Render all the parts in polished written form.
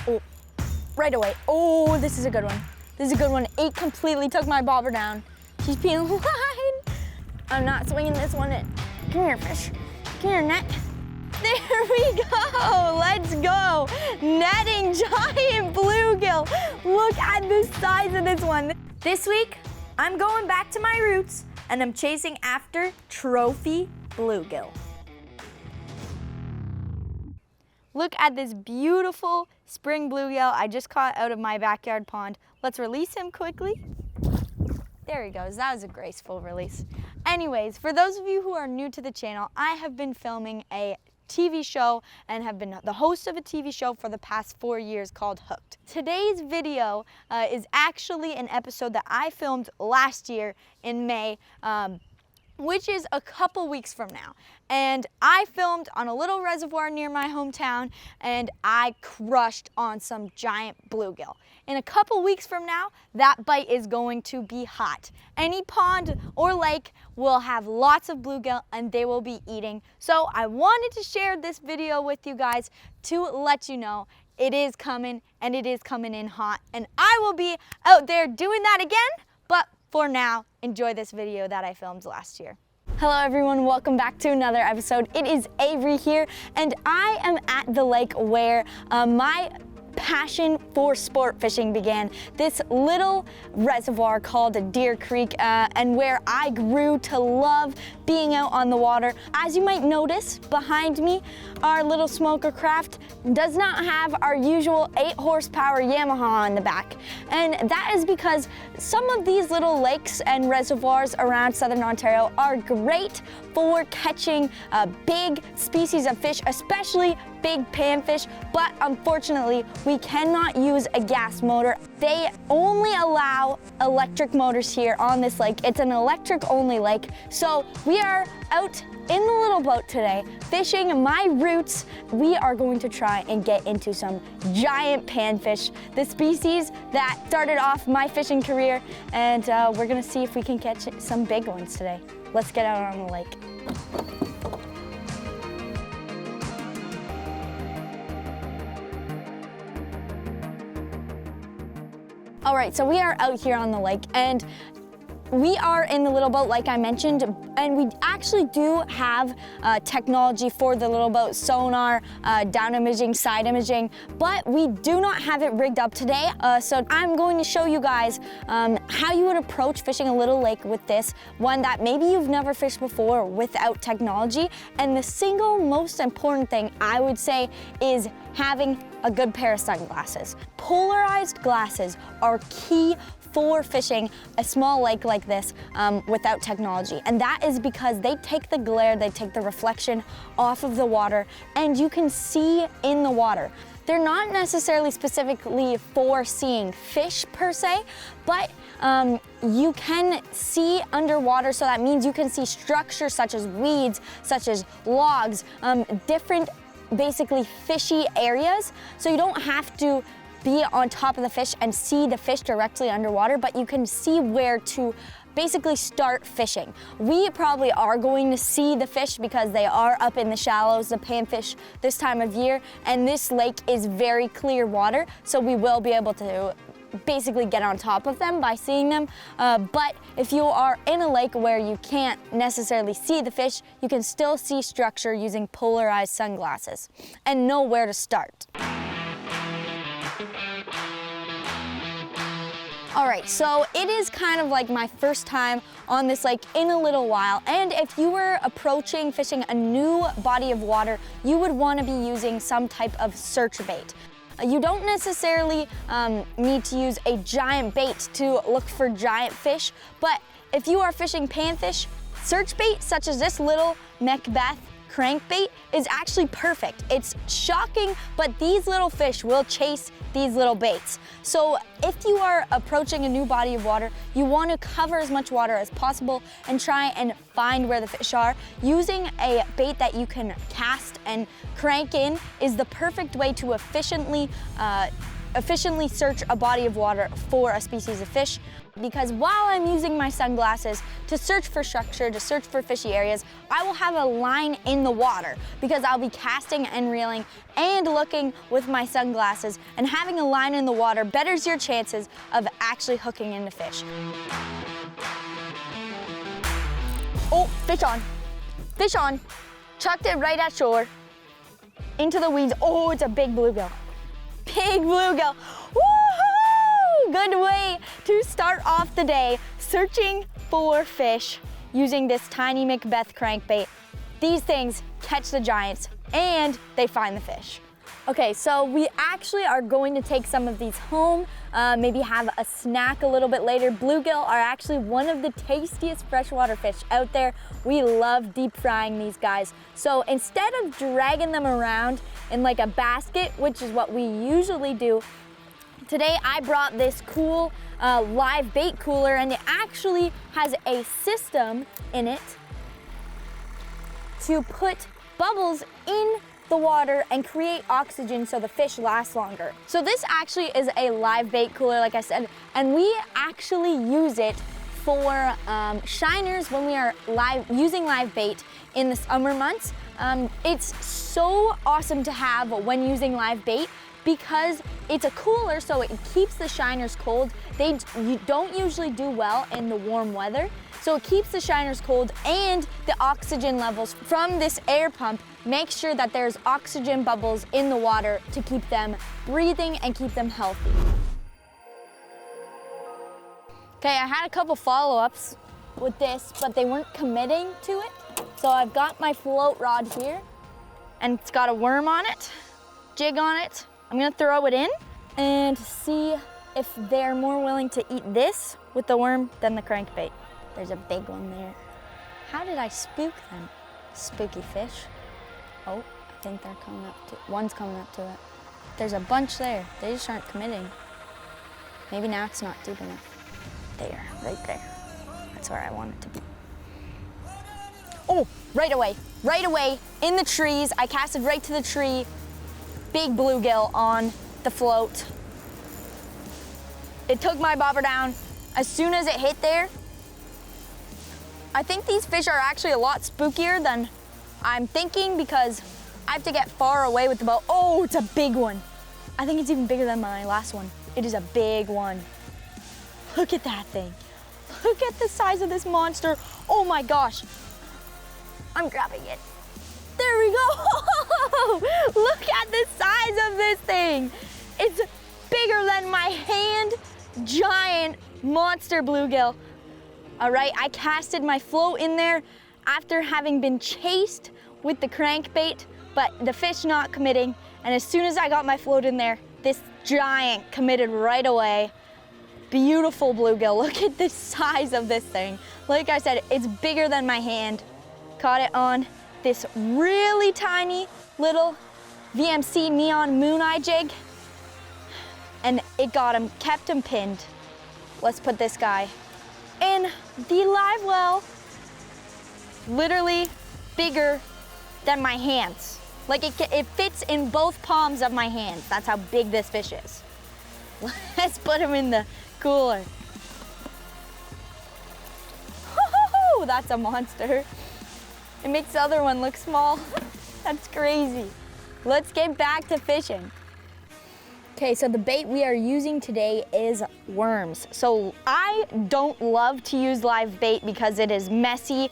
Oh, right away. Oh, this is a good one. This is a good one. 8 completely took my bobber down. She's being wide. I'm not swinging this one in. Come here, fish. Come here, net. There we go. Let's go. Netting giant bluegill. Look at the size of this one. This week, I'm going back to my roots and I'm chasing after trophy bluegill. Look at this beautiful spring bluegill I just caught out of my backyard pond. Let's release him quickly. There he goes. That was a graceful release. Anyways, for those of you who are new to the channel, I have been filming a TV show and have been the host of a TV show for the past 4 years called Hooked. Today's video is actually an episode that I filmed last year in May, which is a couple weeks from now. And I filmed on a little reservoir near my hometown and I crushed on some giant bluegill. In a couple weeks from now, that bite is going to be hot. Any pond or lake will have lots of bluegill and they will be eating. So I wanted to share this video with you guys to let you know it is coming and it is coming in hot. And I will be out there doing that again. But for now, enjoy this video that I filmed last year. Hello everyone, welcome back to another episode. It is Avery here and I am at the lake where my passion for sport fishing began. This little reservoir called Deer Creek and where I grew to love being out on the water. As you might notice behind me, our little smoker craft does not have our usual 8 horsepower Yamaha on the back. And that is because some of these little lakes and reservoirs around southern Ontario are great for catching big species of fish, especially big panfish, but unfortunately we cannot use a gas motor. They only allow electric motors here on this lake. It's an electric only lake. So we are out in the little boat today, fishing my roots. We are going to try and get into some giant panfish, the species that started off my fishing career, and we're gonna see if we can catch some big ones today. Let's get out on the lake. All right, so we are out here on the lake and we are in the little boat, like I mentioned, and we actually do have technology for the little boat, sonar, down imaging, side imaging, but we do not have it rigged up today. So I'm going to show you guys how you would approach fishing a little lake with this, one that maybe you've never fished before without technology. And the single most important thing I would say is having a good pair of sunglasses. Polarized glasses are key for fishing a small lake like this without technology. And that is because they take the glare, they take the reflection off of the water, and you can see in the water. They're not necessarily specifically for seeing fish per se, but you can see underwater, so that means you can see structures such as weeds, such as logs, different basically fishy areas. So you don't have to be on top of the fish and see the fish directly underwater, but you can see where to basically start fishing. We probably are going to see the fish because they are up in the shallows, the panfish this time of year, and this lake is very clear water, so we will be able to basically get on top of them by seeing them. But if you are in a lake where you can't necessarily see the fish, you can still see structure using polarized sunglasses and know where to start. All right, so it is kind of like my first time on this lake in a little while, and if you were approaching fishing a new body of water, you would want to be using some type of search bait. You don't necessarily need to use a giant bait to look for giant fish, but if you are fishing panfish, search bait such as this little Macbeth crankbait is actually perfect. It's shocking, but these little fish will chase these little baits. So if you are approaching a new body of water, you want to cover as much water as possible and try and find where the fish are. Using a bait that you can cast and crank in is the perfect way to efficiently efficiently search a body of water for a species of fish, because while I'm using my sunglasses to search for structure, to search for fishy areas, I will have a line in the water because I'll be casting and reeling and looking with my sunglasses, and having a line in the water betters your chances of actually hooking into fish. Oh, fish on. Fish on. Chucked it right at shore. Into the weeds. Oh, it's a big bluegill. Big bluegill. Woohoo! Good way to start off the day searching for fish using this tiny Macbeth crankbait. These things catch the giants and they find the fish. Okay, so we actually are going to take some of these home, maybe have a snack a little bit later. Bluegill are actually one of the tastiest freshwater fish out there. We love deep frying these guys. So instead of dragging them around in like a basket, which is what we usually do, today I brought this cool live bait cooler, and it actually has a system in it to put bubbles in the water and create oxygen so the fish last longer. So this actually is a live bait cooler, like I said, and we actually use it for shiners when we are using live bait in the summer months. It's so awesome to have when using live bait because it's a cooler, so it keeps the shiners cold. You don't usually do well in the warm weather, so it keeps the shiners cold, and the oxygen levels from this air pump make sure that there's oxygen bubbles in the water to keep them breathing and keep them healthy. Okay, I had a couple follow-ups with this, but they weren't committing to it. So I've got my float rod here, and it's got a worm on it, jig on it. I'm gonna throw it in and see if they're more willing to eat this with the worm than the crankbait. There's a big one there. How did I spook them? Spooky fish. Oh, I think they're coming up to it. One's coming up to it. There's a bunch there. They just aren't committing. Maybe now it's not deep enough. There, right there. That's where I want it to be. Oh, right away, in the trees. I casted right to the tree. Big bluegill on the float. It took my bobber down. As soon as it hit there, I think these fish are actually a lot spookier than I'm thinking because I have to get far away with the boat. Oh, it's a big one. I think it's even bigger than my last one. It is a big one. Look at that thing. Look at the size of this monster. Oh my gosh. I'm grabbing it. There we go. Look at the size of this thing. It's bigger than my hand. Giant monster bluegill. All right, I casted my float in there after having been chased with the crankbait, but the fish not committing. And as soon as I got my float in there, this giant committed right away. Beautiful bluegill. Look at the size of this thing. Like I said, it's bigger than my hand. Caught it on this really tiny little VMC neon moon eye jig, and it got him, kept him pinned. Let's put this guy in the live well. Literally bigger than my hands. Like it fits in both palms of my hands. That's how big this fish is. Let's put him in the cooler. Woo-hoo-hoo, that's a monster. It makes the other one look small. That's crazy. Let's get back to fishing. Okay, so the bait we are using today is worms. So I don't love to use live bait because it is messy.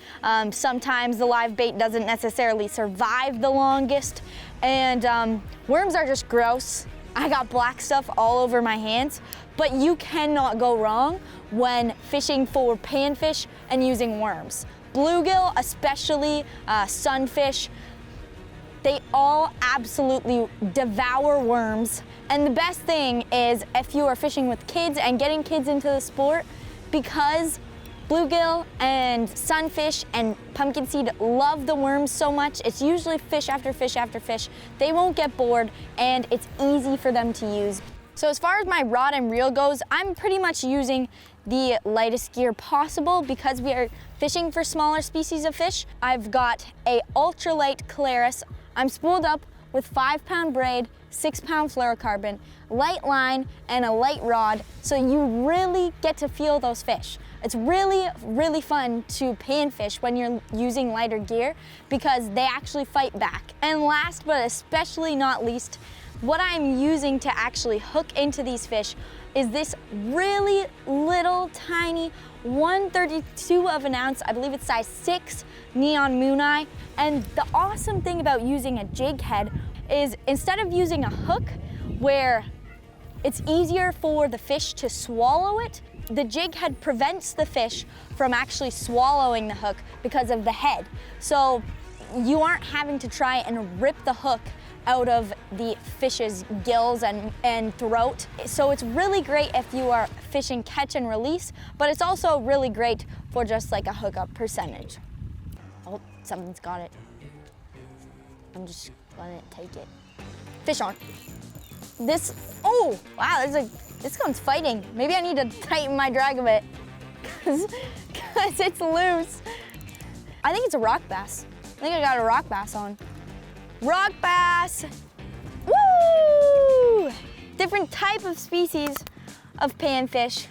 Sometimes the live bait doesn't necessarily survive the longest. And worms are just gross. I got black stuff all over my hands, but you cannot go wrong when fishing for panfish and using worms. Bluegill, especially sunfish, they all absolutely devour worms. And the best thing is if you are fishing with kids and getting kids into the sport, because bluegill and sunfish and pumpkin seed love the worms so much, it's usually fish after fish after fish. They won't get bored and it's easy for them to use. So as far as my rod and reel goes, I'm pretty much using the lightest gear possible because we are fishing for smaller species of fish. I've got a ultralight Calaris. I'm spooled up with 5-pound braid, 6-pound fluorocarbon, light line, and a light rod, so you really get to feel those fish. It's really, really fun to panfish when you're using lighter gear because they actually fight back. And last but especially not least, what I'm using to actually hook into these fish is this really little tiny 1/32 of an ounce, I believe it's size 6, neon moon eye. And the awesome thing about using a jig head is instead of using a hook where it's easier for the fish to swallow it, the jig head prevents the fish from actually swallowing the hook because of the head. So you aren't having to try and rip the hook out of the fish's gills and throat. So it's really great if you are fishing catch and release, but it's also really great for just like a hookup percentage. Oh, something's got it. I'm just letting it take it. Fish on. Oh, wow, this one's fighting. Maybe I need to tighten my drag a bit because it's loose. I think it's a rock bass. I think I got a rock bass on. Rock bass, woo! Different type of species of panfish.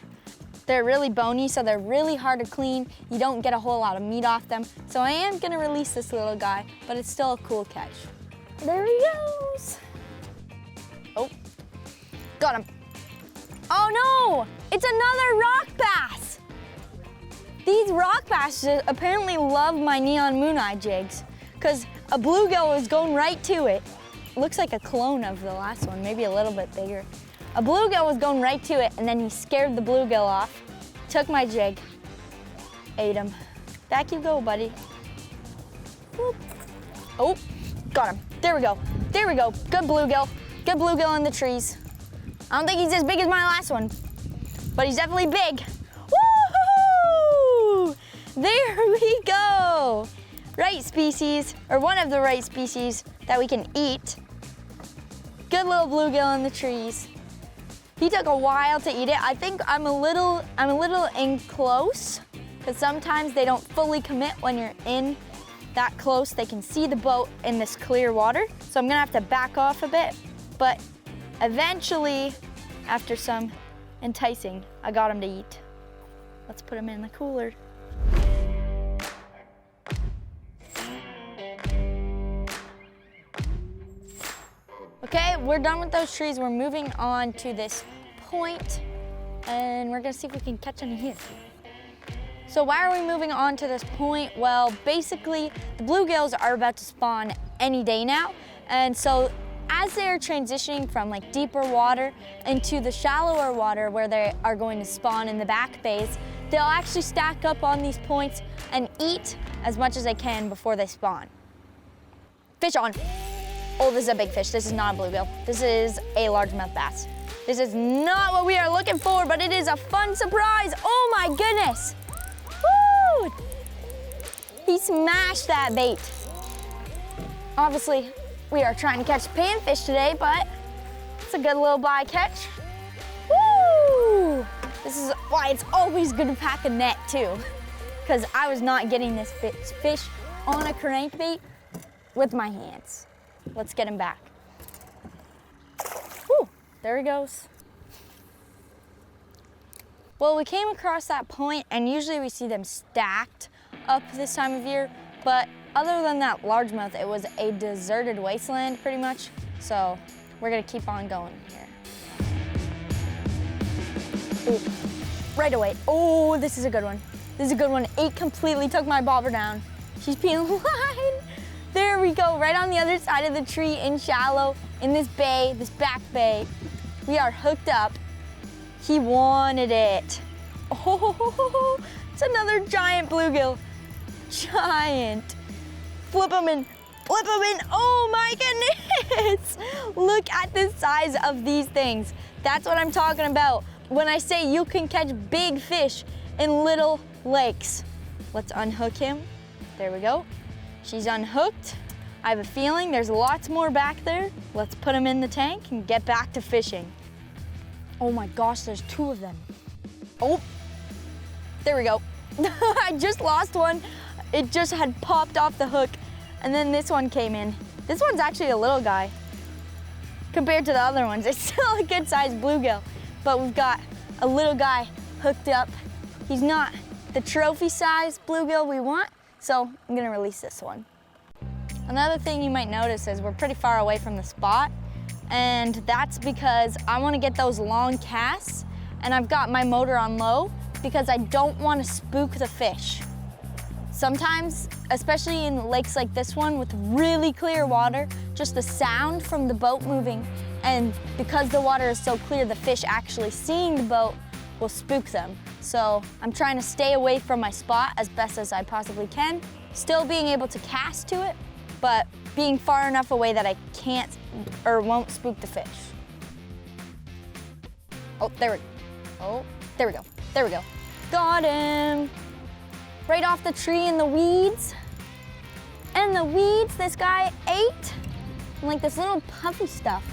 They're really bony, so they're really hard to clean. You don't get a whole lot of meat off them. So I am gonna release this little guy, but it's still a cool catch. There he goes. Oh, got him. Oh no, it's another rock bass. These rock bass apparently love my neon moon eye jigs because a bluegill was going right to it. Looks like a clone of the last one, maybe a little bit bigger. A bluegill was going right to it, and then he scared the bluegill off, took my jig, ate him. Back you go, buddy. Whoop. Oh, got him. There we go. There we go. Good bluegill. Good bluegill in the trees. I don't think he's as big as my last one, but he's definitely big. Woo-hoo! There we go. Right species, or one of the right species that we can eat. Good little bluegill in the trees. He took a while to eat it. I think I'm a little in close, because sometimes they don't fully commit when you're in that close. They can see the boat in this clear water. So I'm gonna have to back off a bit, but eventually, after some enticing, I got him to eat. Let's put him in the cooler. Okay, we're done with those trees. We're moving on to this point, and we're gonna see if we can catch any here. So why are we moving on to this point? Well, basically, the bluegills are about to spawn any day now, and so as they're transitioning from like deeper water into the shallower water where they are going to spawn in the back bays, they'll actually stack up on these points and eat as much as they can before they spawn. Fish on. Oh, this is a big fish. This is not a bluegill. This is a largemouth bass. This is not what we are looking for, but it is a fun surprise. Oh my goodness. Woo! He smashed that bait. Obviously, we are trying to catch panfish today, but it's a good little bycatch. Woo! This is why it's always good to pack a net too, because I was not getting this fish on a crankbait with my hands. Let's get him back. Whew, there he goes. Well, we came across that point, and usually we see them stacked up this time of year, but other than that largemouth, it was a deserted wasteland pretty much, so we're gonna keep on going here. Ooh, right away. Oh, this is a good one. This is a good one. 8 completely took my bobber down. She's peeling line. There we go, right on the other side of the tree in shallow, in this bay, this back bay. We are hooked up. He wanted it. Oh, it's another giant bluegill. Giant. Flip him in, flip him in. Oh my goodness. Look at the size of these things. That's what I'm talking about when I say you can catch big fish in little lakes. Let's unhook him. There we go. She's unhooked. I have a feeling there's lots more back there. Let's put them in the tank and get back to fishing. Oh my gosh, there's 2 of them. Oh, there we go. I just lost one. It just had popped off the hook, and then this one came in. This one's actually a little guy compared to the other ones. It's still a good sized bluegill, but we've got a little guy hooked up. He's not the trophy size bluegill we want, so I'm gonna release this one. Another thing you might notice is we're pretty far away from the spot, and that's because I wanna get those long casts, and I've got my motor on low because I don't wanna spook the fish. Sometimes, especially in lakes like this one with really clear water, just the sound from the boat moving, and because the water is so clear, the fish actually seeing the boat will spook them. So I'm trying to stay away from my spot as best as I possibly can, still being able to cast to it, but being far enough away that I can't or won't spook the fish. Oh, there we go. There we go. Got him. Right off the tree in the weeds. And the weeds, this guy ate like this little puffy stuff.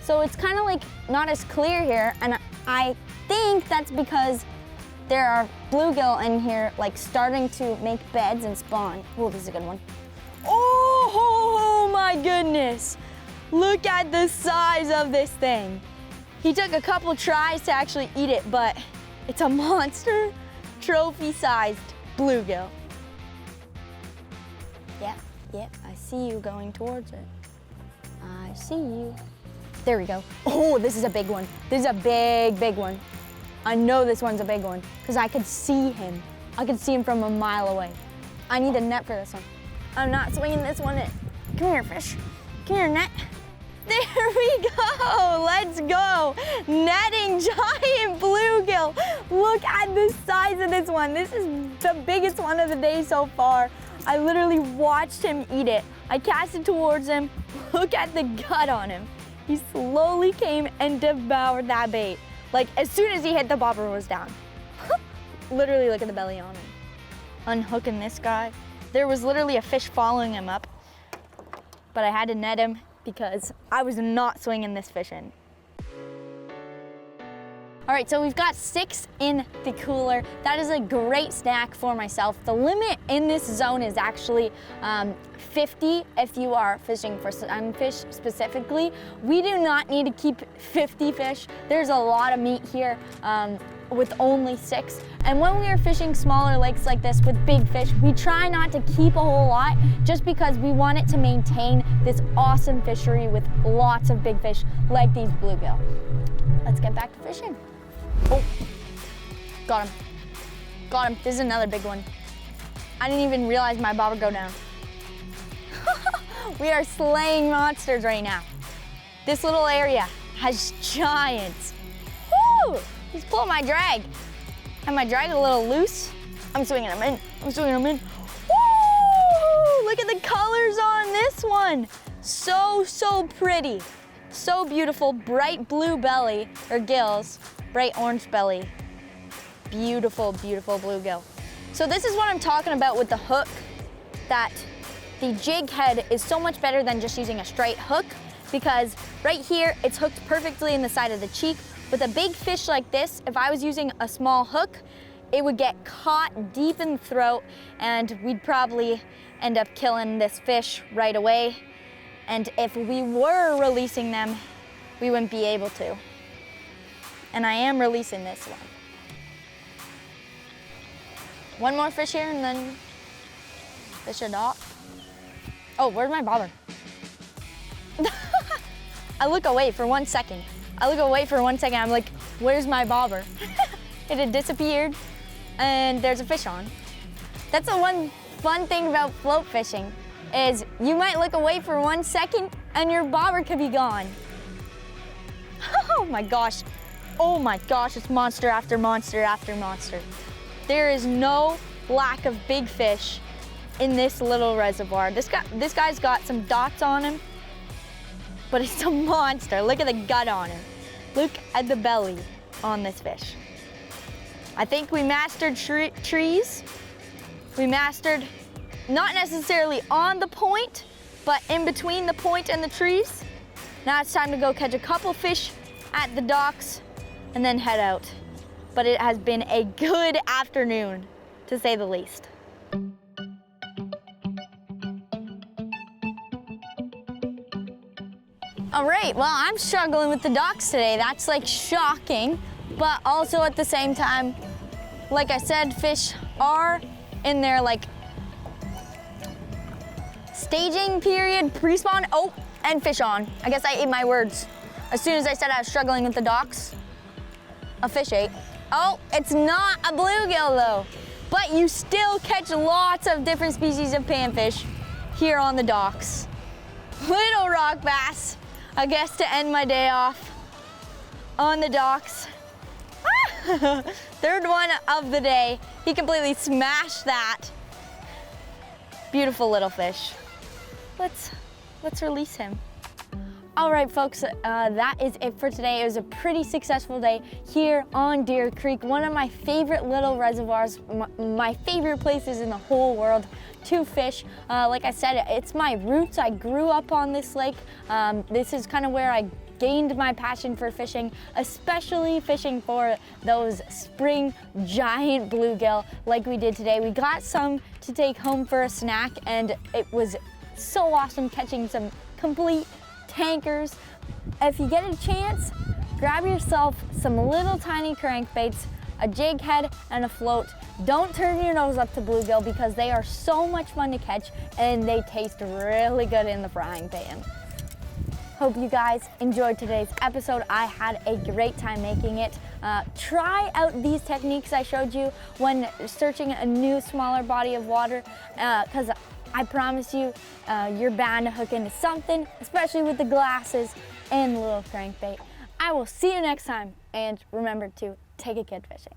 So it's kind of like not as clear here, and I think that's because there are bluegill in here like starting to make beds and spawn. Oh, this is a good one. Oh my goodness. Look at the size of this thing. He took a couple tries to actually eat it, but it's a monster trophy-sized bluegill. Yep, I see you going towards it. I see you. There we go. Oh, this is a big one. This is a big one. I know this one's a big one because I could see him. I could see him from a mile away. I need a net for this one. I'm not swinging this one in. Come here, fish. Come here, net. There we go, let's go. Netting giant bluegill. Look at the size of this one. This is the biggest one of the day so far. I literally watched him eat it. I cast it towards him. Look at the gut on him. He slowly came and devoured that bait. Like as soon as he hit, the bobber was down. Literally look at the belly on him. Unhooking this guy. There was literally a fish following him up, but I had to net him because I was not swinging this fish in. All right, so we've got 6 in the cooler. That is a great snack for myself. The limit in this zone is actually 50 if you are fishing for sunfish specifically. We do not need to keep 50 fish. There's a lot of meat here with only 6. And when we are fishing smaller lakes like this with big fish, we try not to keep a whole lot just because we want it to maintain this awesome fishery with lots of big fish like these bluegill. Let's get back to fishing. Oh, got him. Got him. This is another big one. I didn't even realize my bobber go down. We are slaying monsters right now. This little area has giants. Woo! He's pulling my drag. Have my drag a little loose. I'm swinging him in. I'm swinging him in. Woo! Look at the colors on this one. So pretty. So beautiful. Bright blue belly, or gills. Bright orange belly. Beautiful, beautiful bluegill. So this is what I'm talking about with the hook, that the jig head is so much better than just using a straight hook, because right here, it's hooked perfectly in the side of the cheek. With a big fish like this, if I was using a small hook, it would get caught deep in the throat and we'd probably end up killing this fish right away. And if we were releasing them, we wouldn't be able to. And I am releasing this one. One more fish here and then fish it off. Oh, where's my bobber? I look away for 1 second. I'm like, where's my bobber? It had disappeared and there's a fish on. That's the one fun thing about float fishing is you might look away for 1 second and your bobber could be gone. Oh my gosh, it's monster after monster after monster. There is no lack of big fish in this little reservoir. This guy's got some dots on him, but it's a monster. Look at the gut on him. Look at the belly on this fish. I think we mastered trees. We mastered not necessarily on the point, but in between the point and the trees. Now it's time to go catch a couple fish at the docks and then head out. But it has been a good afternoon, to say the least. All right, well, I'm struggling with the docks today. That's like shocking, but also at the same time, like I said, fish are in their like staging period, pre-spawn. Oh, and fish on. I guess I ate my words. As soon as I said I was struggling with the docks, a fish ate. Oh, it's not a bluegill though, but you still catch lots of different species of panfish here on the docks. Little rock bass, I guess, to end my day off on the docks. Third one of the day. He completely smashed that. Beautiful little fish. Let's release him. All right, folks, that is it for today. It was a pretty successful day here on Deer Creek, one of my favorite little reservoirs, my favorite places in the whole world to fish. Like I said, it's my roots. I grew up on this lake. This is kind of where I gained my passion for fishing, especially fishing for those spring giant bluegill like we did today. We got some to take home for a snack, and it was so awesome catching some complete tankers. If you get a chance, grab yourself some little tiny crankbaits, a jig head, and a float. Don't turn your nose up to bluegill because they are so much fun to catch and they taste really good in the frying pan. Hope you guys enjoyed today's episode. I had a great time making it. Try out these techniques I showed you when searching a new smaller body of water, because I promise you, you're bound to hook into something, especially with the glasses and the little crankbait. I will see you next time, and remember to take a kid fishing.